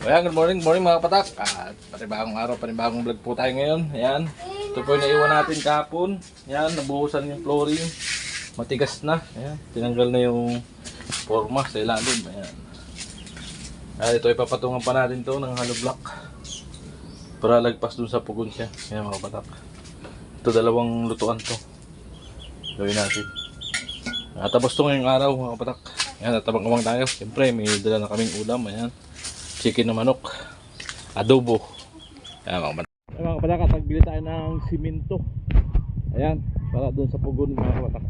Ayan, good morning, morning mga kapatak. At panibagong araw, panibagong vlog po tayo ngayon. Ayan, ito po yung naiwan natin kahapon. Ayan, nabuhusan yung flooring. Matigas na. Ayan, tinanggal na yung forma sa ilalim. Ayan. Ayan, ito ipapatungan pa natin to ng hollow block para lagpas dun sa pugon siya. Ayan mga kapatak. Ito dalawang lutuan to. Gawin natin. Tapos to ngayong araw mga kapatak. Ayan, natabang-abang tayo. Siyempre, may dala na kaming ulam. Ayan. Chicken na manok, adobo. Ayan mga kapatak, nagbili tayo ng simento. Ayan, para doon sa pugon mga kapatak.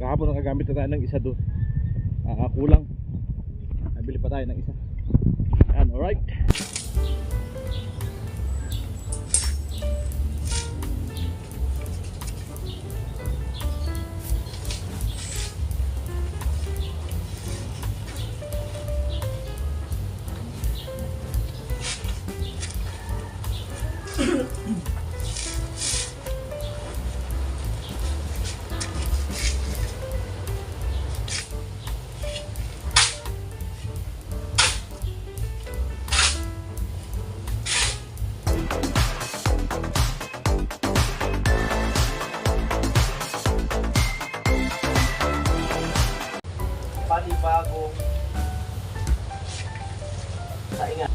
Kahapon nakagamit na tayo ng isa doon. Kulang. Nabili pa tayo ng isa. Ayan, alright. Panibagong saingan.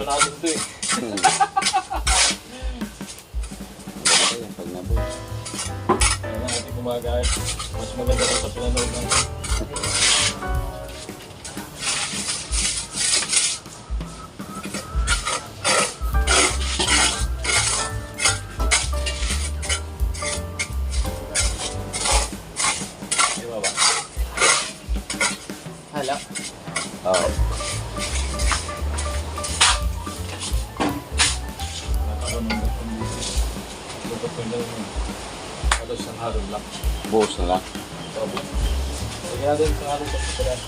natin ito eh. Maganda yan pag nabuo. Kaya na natin gumagaya. Mas maganda ito sa pinanood natin. Di ba ba? Hala. Oo. Halos ang harong lang. Buhos na lang. Lagyan natin sa harong sa pagkakas.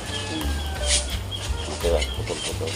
Okay lang. Putol-putol.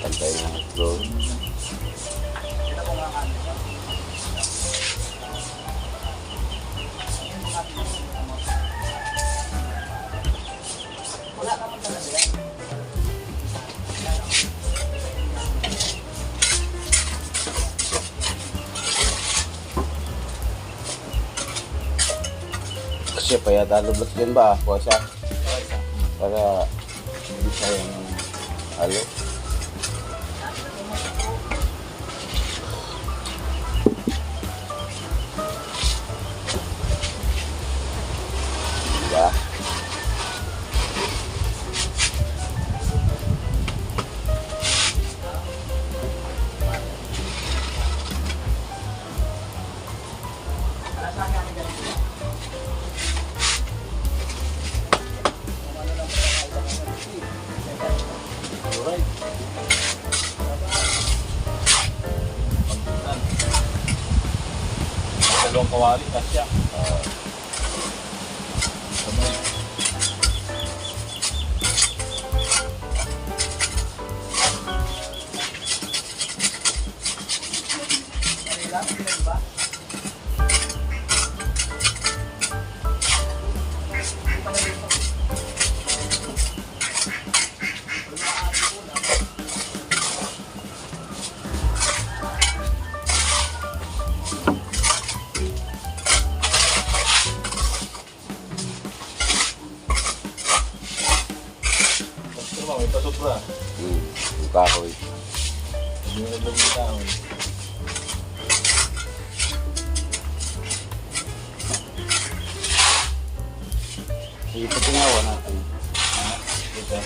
Pantay na floor. Kasi pa yata lubot din ba? Kuwasa. Para hindi sayang halo. Diba? Alright. Dalawang kawali, kasya. Sabay. May pasubra. Yung kahoy. Hindi na lang yung tao. Sige, patingawa natin. Ito.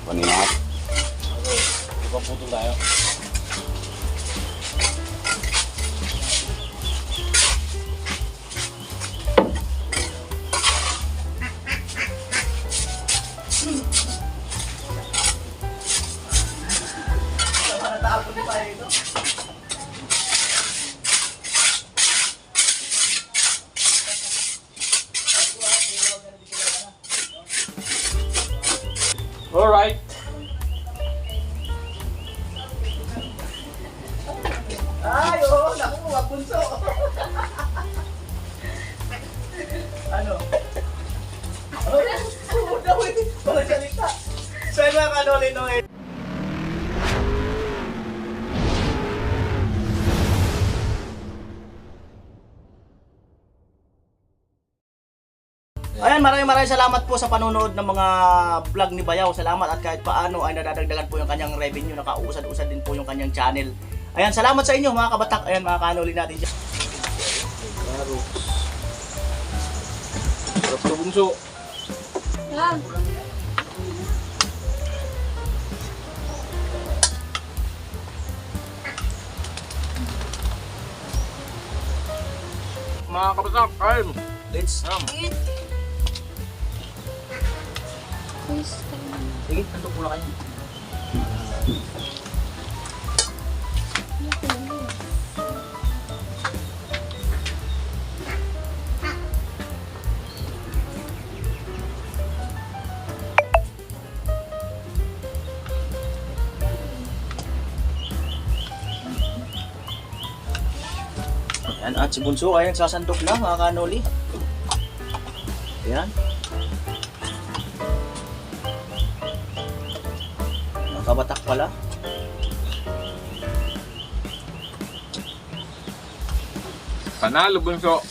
Paningat. Ano, ibang putol tayo. Alright. Ay, oo, naku, wag bunso. Ano? Ay, oo daw eh. Walang salita. So, yun mga kanoli, no, eh. Ayan, maraming salamat po sa panonood ng mga vlog ni Bayaw. Salamat at kahit paano ay nadadagdagan po yung kanyang revenue. Nakausad-usad din po yung kanyang channel. Ayan, salamat sa inyo mga kabatak. Ayan, mga kanuli natin dyan. Claro. Sarap to, Bunso. Ah, Mga kabatak, kain. Let's eat. Please, sige, nandun muna kayo. Ayan, at si Bunso ay nagsasandok na mga kanoli. Ayan. Nakabatak pala. Panalo, Bunso.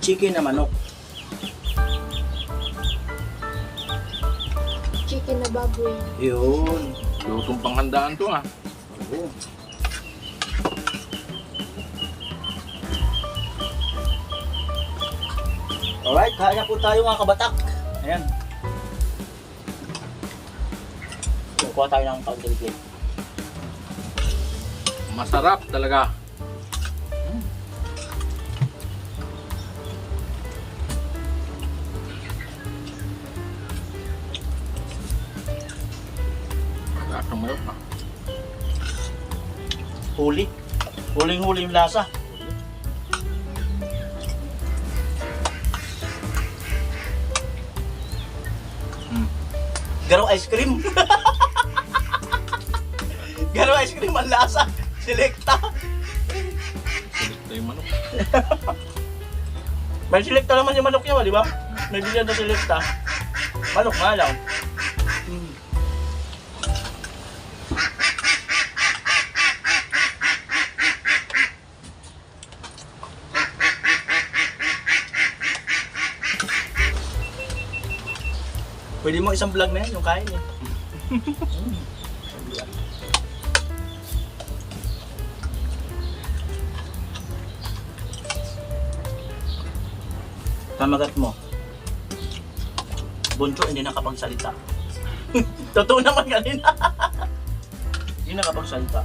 Chicken na manok. chicken na baboy. Yun. Lutong panghandaan to ah. Oo. Alright, kain na po tayo mga kabatak. Ayan. Kuha tayo ng counter plate. Masarap talaga. Lasang mayroon pa. Huli. Huling-huli yung lasa. Garo ice cream. Garo ice cream ang lasa. Selecta. Ito yung manok. May selecta naman yung manok niya, di ba? May bilyan na selecta. Manok nga lang. Pwede mo isang vlog na yan, yung kain eh. Pamagat mo. Bunso, hindi nakapagsalita. Totoo naman kanina. Hindi nakapagsalita.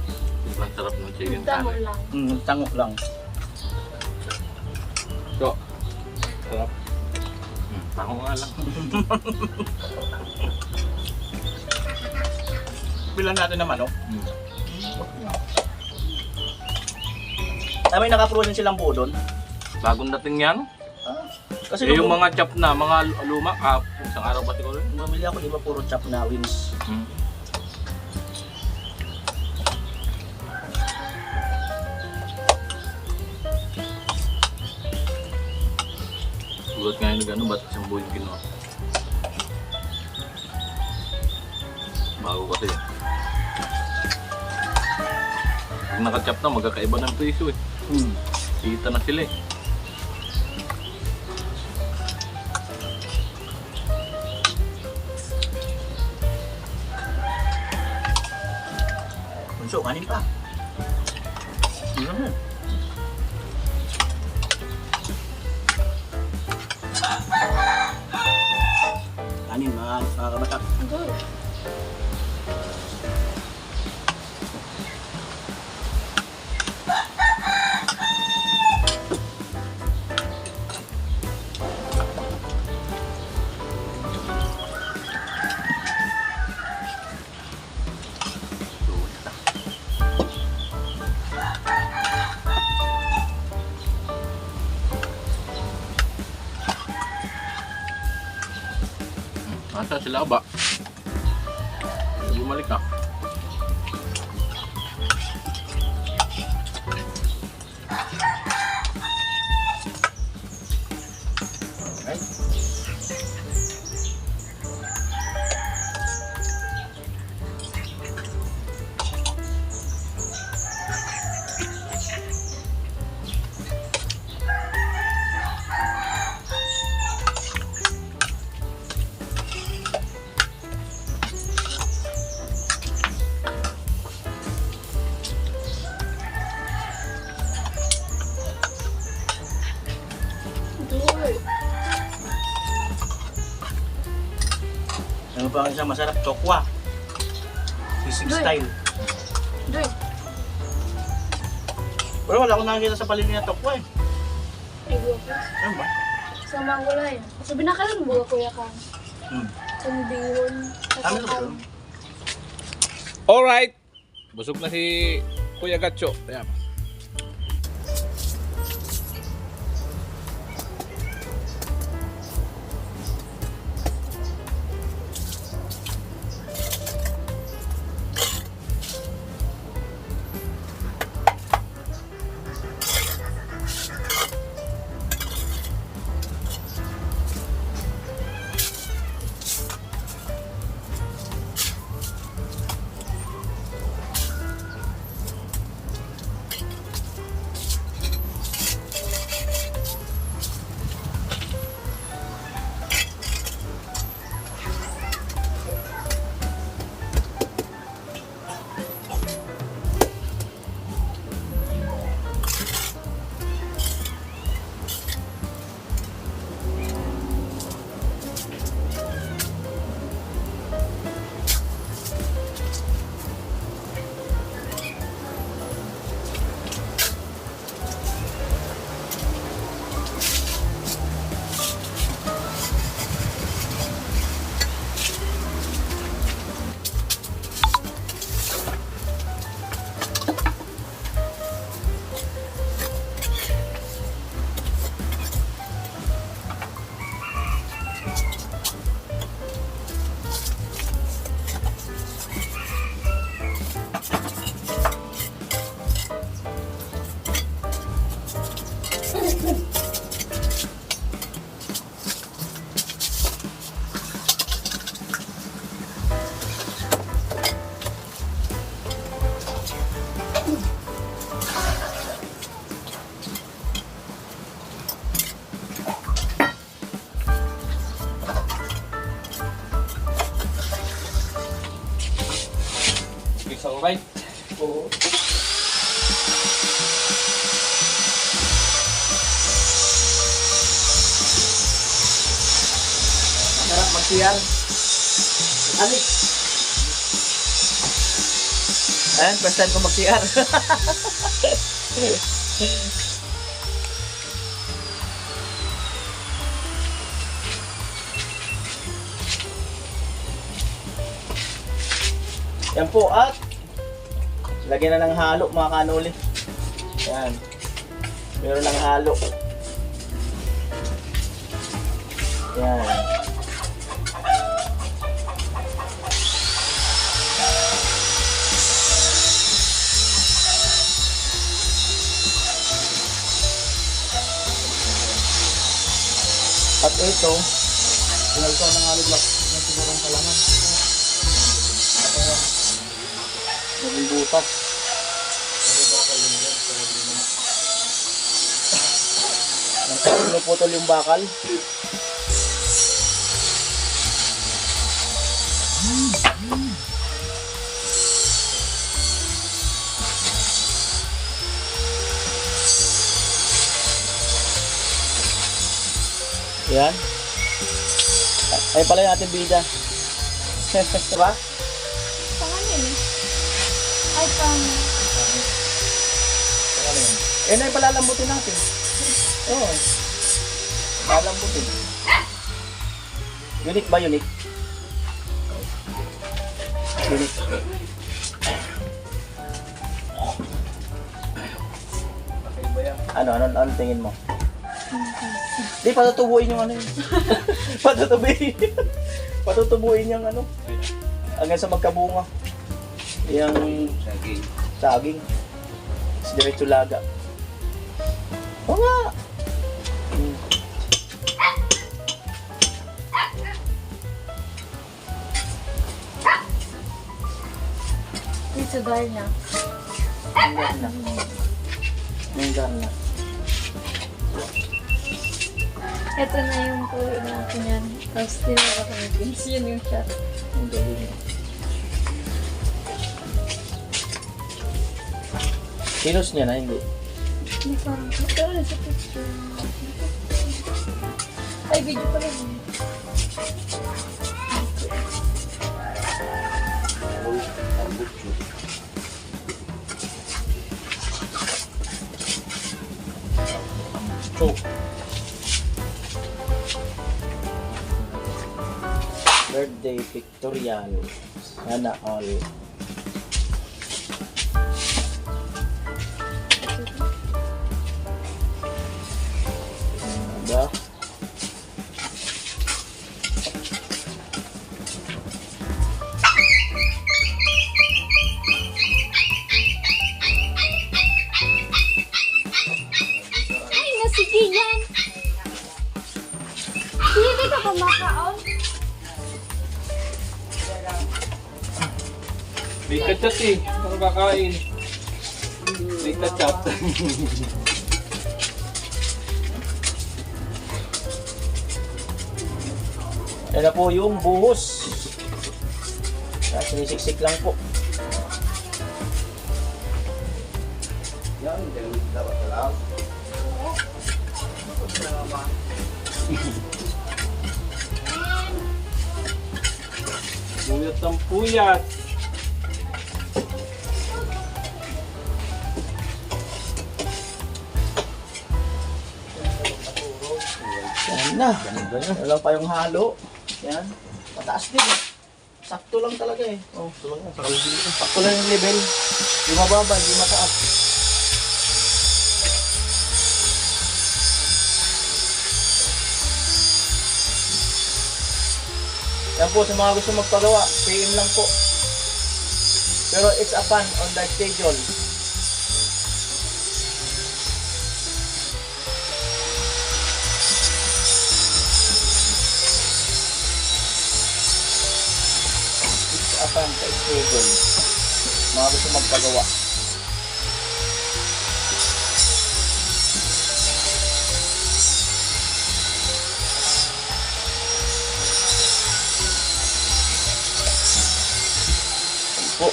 Sobrang sarap ng chicken Tamo curry. lang. Tango lang. So, sarap. Ako nga lang. Bilang natin naman, no? Ay, may naka-frozen silang buo doon. Bagong dating yan. Kasi Eh, yung mga chop na, mga luma, isang araw ba siguro yun? bumili ako, di ba, puro chop na wings. Gulat nga yun gano'n, ba't isang buhay ginawa? Bago kasi. Pag nakachop na, magkakaiba ng piso eh. Kita na sila eh. Bunso, kanin pa. Yun. Kanin, mga kabatak. Good. Nasa sila ba? Bumalik ka. Okay. Ano pa ang isa masarap? Chokwa. Sisig Doy. style. Doy, Pero wala akong nakikita sa paligid na chokwa eh. ay bukas. Ano ba? Sa manggulay. Sabi na kayo, buka kuya ka. Sa bihon. Sa Ano ba kakao. ito? Alright! Busog na si Kuya Gatcho. Ayan. It's alright. Oo. Sarap magsiyang. Anik. Ayan, first time ko mag-CR. Yan po at lagyan na ng halo mga kanuli. Yan. Meron ng halo. Yan. At ito, pinalito ng halo block na sigurong kalangan. Naging butas. Pinuputol yung bakal. Yan. Ay pala yung ating bida. Diba? Pangalan eh. Ay, pang... Eh, na ipalalambutin natin. Oo. Palalambutin. Unique ba, unique? Unique. Ano tingin mo? Di, patutubuin yung ano yun. Patutubuin yung ano. Hanggang sa magkabunga. Yung saging. Diretso laga. Oo nga. Dito dahil na. Manggar na. Ito na yung tuloy natin yan. Tapos tinara ko yung pins. Yun yung shot. Ang galing. Kinos niya na, hindi. Hindi parang... Pero sa picture. Ay, video pala yun. birthday pictorial. Sana all. Ba? Ay, nasige yan! Hindi ka kumakaon? May kachat eh. Ano kakain? May kachat. Yan na po yung buhos. Sinisiksik lang po. Yan, ganun dapat na lang. Puyat ng puyat. Yan na. Wala pa yung halo. Yan. Mataas din. Sakto lang talaga eh. Oh, sakto lang yung level. Di mababa, di mataas. Yan po, sa mga gusto magpagawa, PM lang po. Pero it's a fun on the schedule. It's a fun sa schedule. Mga gusto magpagawa. Po.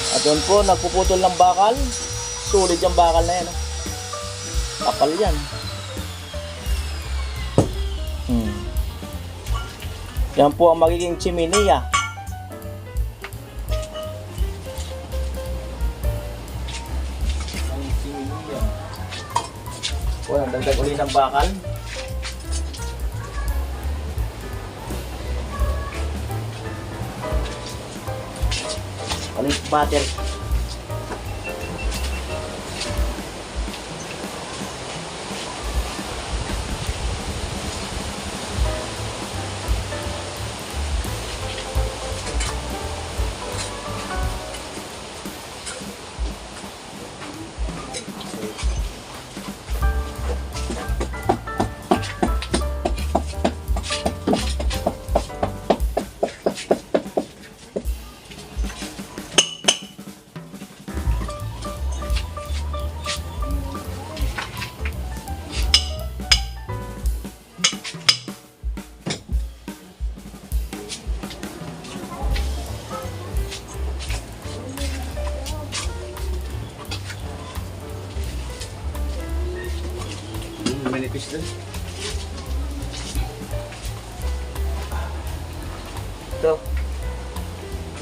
At doon po, nagpuputol ng bakal. Sulit yung bakal na yan. Oh. Kapal yan. Yan po ang magiging chiminea. Ang siniya. O, dagdag uli ng bakal. Palit butter. Manipis din. Ito.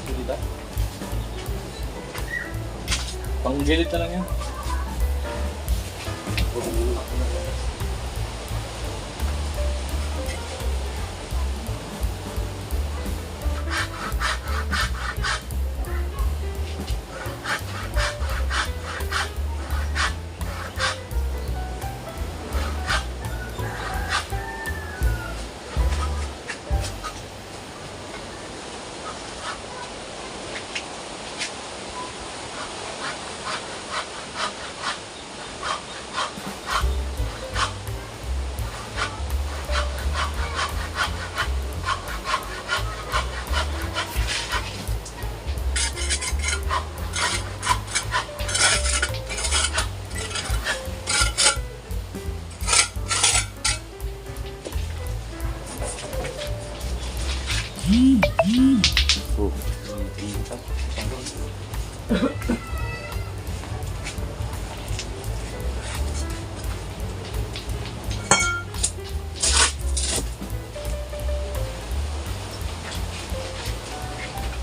Dito. Panggilid na lang yan.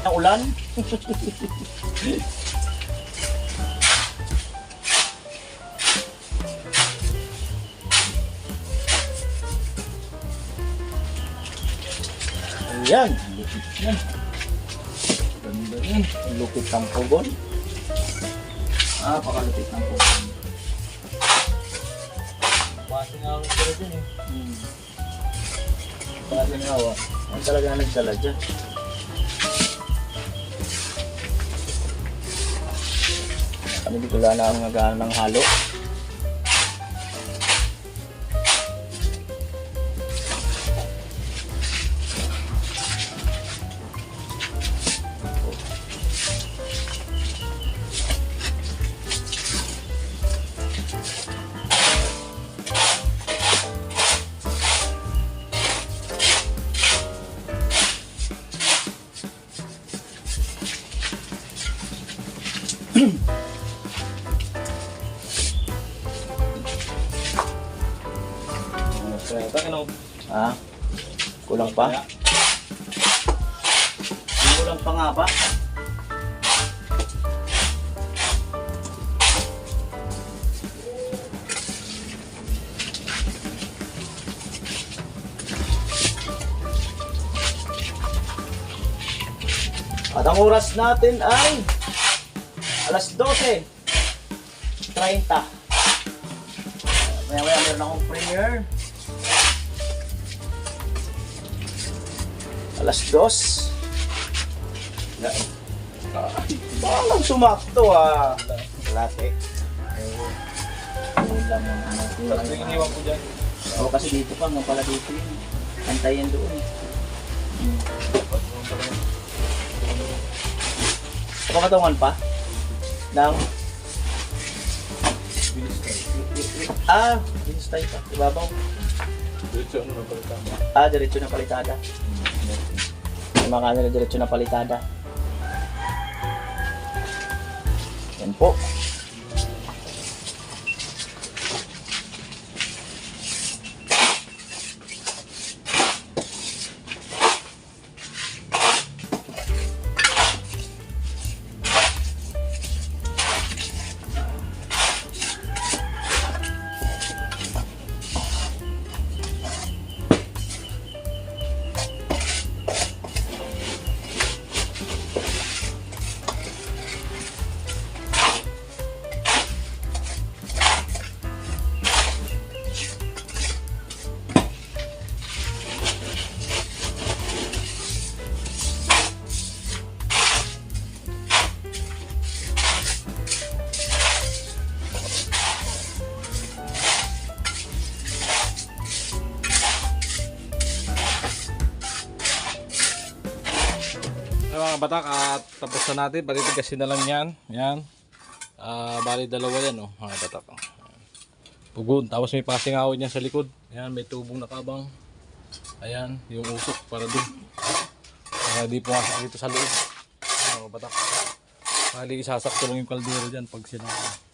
Ang ulan. Ayan. Lupit yan. Ganda yan. Lupit ng pugon. Pakalupit ng pugon. Pati nga ako sila dyan eh. Pati nga ako. Ang talaga nagsala dyan. Kami dito wala na ang nagana ng halo. Kulang pa? Kulang pa nga ba? At ang oras natin ay alas 12:30. Maya-maya meron akong premiere. Alas 2. Parang sumakto Late. Ulam ng ano. Tapos yung iniwan ko dyan. Oo, kasi dito pa, nga pala dito yun. Antayin doon. Pakatungan pa? Nang? Bilis tayo pa. Ibabaw. Diretso ano na palitan. Diretso na palitada. Mga kanila diretso na palitada. Yan po. Mga batak, at tapos na natin, patitigasin na lang yan. Yan. Bali dalawa yan, oh, mga batak. Pugon, tapos may pasingawin yan sa likod. Ayan, may tubong nakabang. Ayan, yung usok para dun. Di pumasok dito sa loob. Mga batak. Bali isasakto lang yung kaldero dyan pag sinaka.